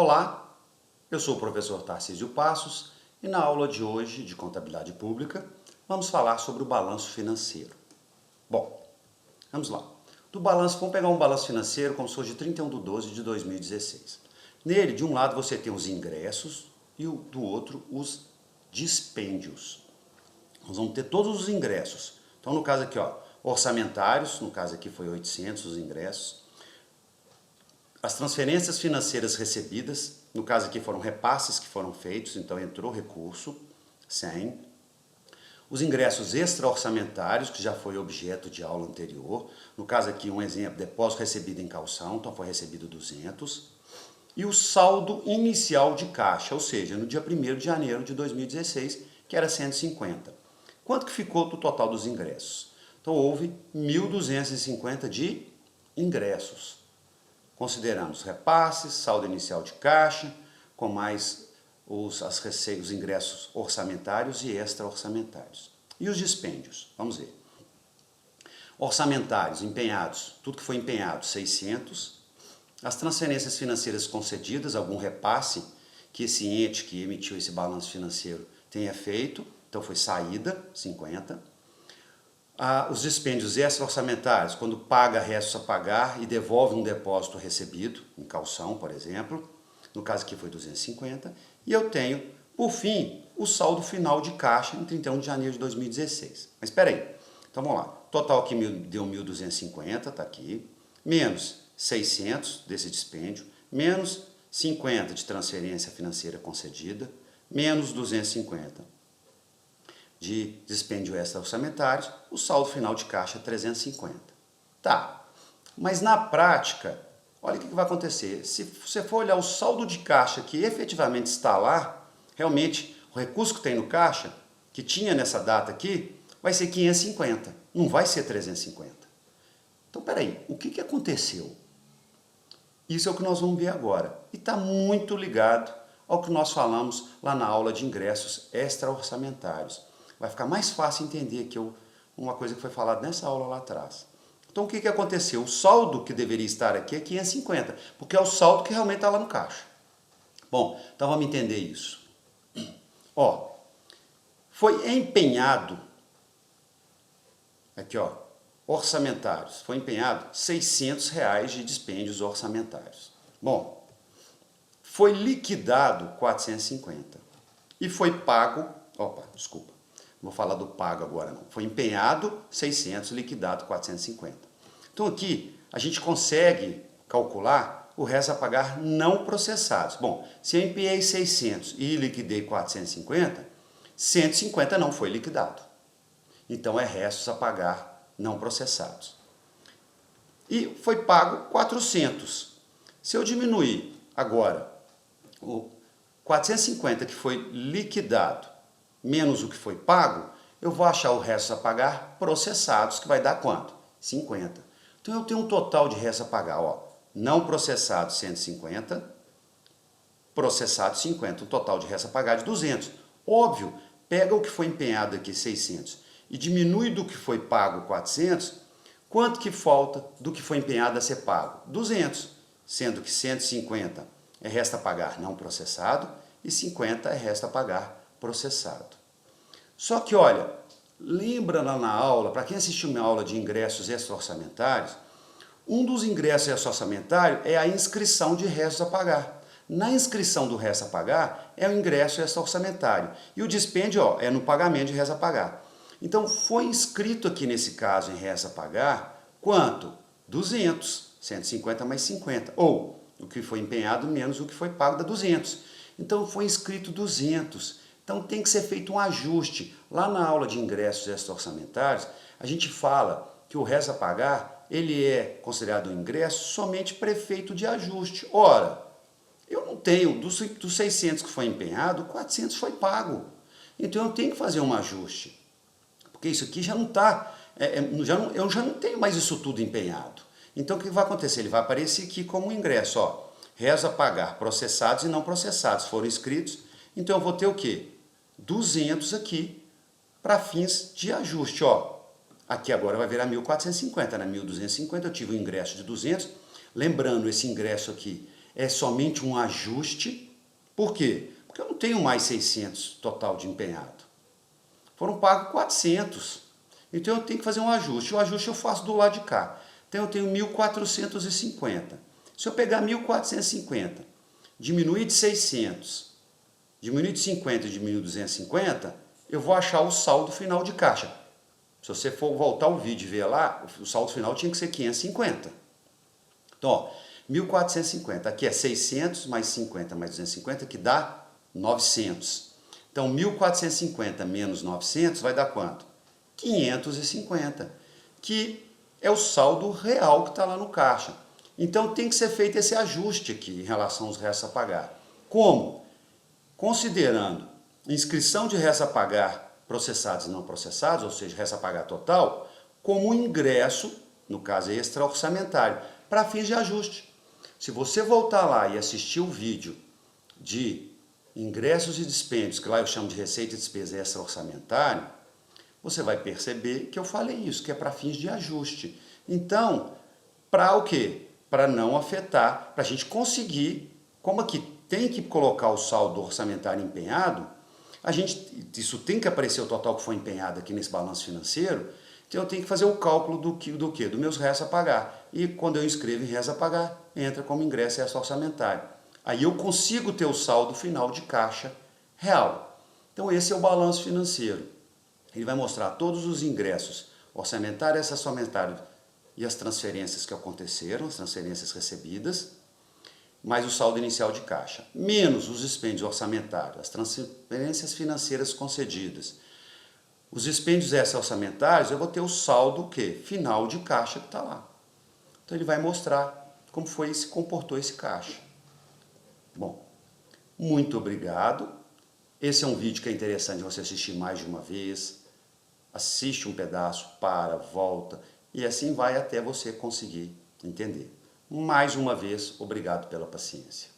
Olá, eu sou o professor Tarcísio Passos e na aula de hoje de Contabilidade Pública vamos falar sobre o balanço financeiro. Bom, vamos lá. Vamos pegar um balanço financeiro como se fosse de 31/12 de 2016. Nele, de um lado você tem os ingressos e do outro os dispêndios. Nós vamos ter todos os ingressos. Então, no caso aqui, orçamentários, no caso aqui foi 800 os ingressos. As transferências financeiras recebidas, no caso aqui foram repasses que foram feitos, então entrou recurso, 100. Os ingressos extra-orçamentários, que já foi objeto de aula anterior. No caso aqui, um exemplo, depósito recebido em calção, então foi recebido 200. E o saldo inicial de caixa, ou seja, no dia 1º de janeiro de 2016, que era 150. Quanto que ficou do total dos ingressos? Então houve 1.250 de ingressos. Consideramos repasses, saldo inicial de caixa, com mais os ingressos orçamentários e extra-orçamentários. E os dispêndios? Vamos ver. Orçamentários, empenhados, tudo que foi empenhado, 600. As transferências financeiras concedidas, algum repasse que esse ente que emitiu esse balanço financeiro tenha feito, então foi saída, 50. Os dispêndios extra-orçamentários, quando paga restos a pagar e devolve um depósito recebido, em calção, por exemplo. No caso aqui foi 250. E eu tenho, por fim, o saldo final de caixa em 31 de janeiro de 2016. Mas espera aí. Então vamos lá. Total aqui deu 1.250, está aqui. Menos 600 desse dispêndio. Menos 50 de transferência financeira concedida. Menos 250 de dispêndio extra-orçamentários, o saldo final de caixa é 350. Tá, mas na prática, olha o que vai acontecer. Se você for olhar o saldo de caixa que efetivamente está lá, realmente o recurso que tem no caixa, que tinha nessa data aqui, vai ser 550, não vai ser 350. Então, peraí, o que aconteceu? Isso é o que nós vamos ver agora. E está muito ligado ao que nós falamos lá na aula de ingressos extra-orçamentários. Vai ficar mais fácil entender que uma coisa que foi falada nessa aula lá atrás. Então, o que aconteceu? O saldo que deveria estar aqui é 550, porque é o saldo que realmente está lá no caixa. Bom, então vamos entender isso. Foi empenhado, aqui orçamentários, foi empenhado R$600 de dispêndios orçamentários. Bom, foi liquidado 450 e foi pago, não vou falar do pago agora não. Foi empenhado 600, liquidado 450. Então aqui a gente consegue calcular o resto a pagar não processados. Bom, se eu empenhei 600 e liquidei 450, 150 não foi liquidado. Então é restos a pagar não processados. E foi pago 400. Se eu diminuir agora o 450 que foi liquidado menos o que foi pago, eu vou achar o resto a pagar processados, que vai dar quanto? 50. Então eu tenho um total de resto a pagar, não processados 150, processados 50, um total de resto a pagar de 200. Óbvio, pega o que foi empenhado aqui, 600, e diminui do que foi pago 400, quanto que falta do que foi empenhado a ser pago? 200, sendo que 150 é resto a pagar não processado e 50 é resto a pagar processado. Só que, olha, lembra lá na aula, para quem assistiu minha aula de ingressos extra-orçamentários, um dos ingressos extra-orçamentários é a inscrição de restos a pagar. Na inscrição do resto a pagar é o ingresso extra-orçamentário. E o dispêndio é no pagamento de resto a pagar. Então, foi inscrito aqui nesse caso em resto a pagar, quanto? 200, 150 mais 50. Ou, o que foi empenhado menos o que foi pago dá 200. Então, foi inscrito 200. Então tem que ser feito um ajuste. Lá na aula de ingressos extra-orçamentários, a gente fala que o resto a pagar, ele é considerado um ingresso somente prefeito de ajuste. Ora, eu não tenho, dos 600 que foi empenhado, 400 foi pago. Então eu tenho que fazer um ajuste. Porque isso aqui já não está, eu já não tenho mais isso tudo empenhado. Então o que vai acontecer? Ele vai aparecer aqui como um ingresso. Resto a pagar processados e não processados foram inscritos. Então eu vou ter o quê? 200 aqui para fins de ajuste. Aqui agora vai virar 1.450, né? 1.250, eu tive um ingresso de 200. Lembrando, esse ingresso aqui é somente um ajuste. Por quê? Porque eu não tenho mais 600 total de empenhado. Foram pagos 400. Então eu tenho que fazer um ajuste. O ajuste eu faço do lado de cá. Então eu tenho 1.450. Se eu pegar 1.450, diminuir de 600, diminuir de 50 e diminuir de 250, eu vou achar o saldo final de caixa. Se você for voltar o vídeo e ver lá, o saldo final tinha que ser 550. Então, ó, 1.450. Aqui é 600 mais 50 mais 250, que dá 900. Então, 1.450 menos 900 vai dar quanto? 550, que é o saldo real que está lá no caixa. Então, tem que ser feito esse ajuste aqui em relação aos restos a pagar. Como? Considerando inscrição de restos a pagar processados e não processados, ou seja, restos a pagar total, como ingresso, no caso extra-orçamentário, para fins de ajuste. Se você voltar lá e assistir o vídeo de ingressos e dispêndios, que lá eu chamo de receita e despesa extra-orçamentário, você vai perceber que eu falei isso, que é para fins de ajuste. Então, para o quê? Para não afetar, para a gente conseguir, como aqui tem que colocar o saldo orçamentário empenhado, isso tem que aparecer o total que foi empenhado aqui nesse balanço financeiro, então eu tenho que fazer o cálculo do quê? Dos meus restos a pagar. E quando eu inscrevo em restos a pagar, entra como ingresso extra-orçamentário. Aí eu consigo ter o saldo final de caixa real. Então esse é o balanço financeiro. Ele vai mostrar todos os ingressos orçamentários, extra-orçamentários e as transferências que aconteceram, as transferências recebidas, mais o saldo inicial de caixa, menos os dispêndios orçamentários, as transferências financeiras concedidas. Os dispêndios extra-orçamentários, eu vou ter o saldo o quê? Final de caixa que está lá. Então ele vai mostrar como foi se comportou esse caixa. Bom, muito obrigado. Esse é um vídeo que é interessante você assistir mais de uma vez. Assiste um pedaço, para, volta, e assim vai até você conseguir entender. Mais uma vez, obrigado pela paciência.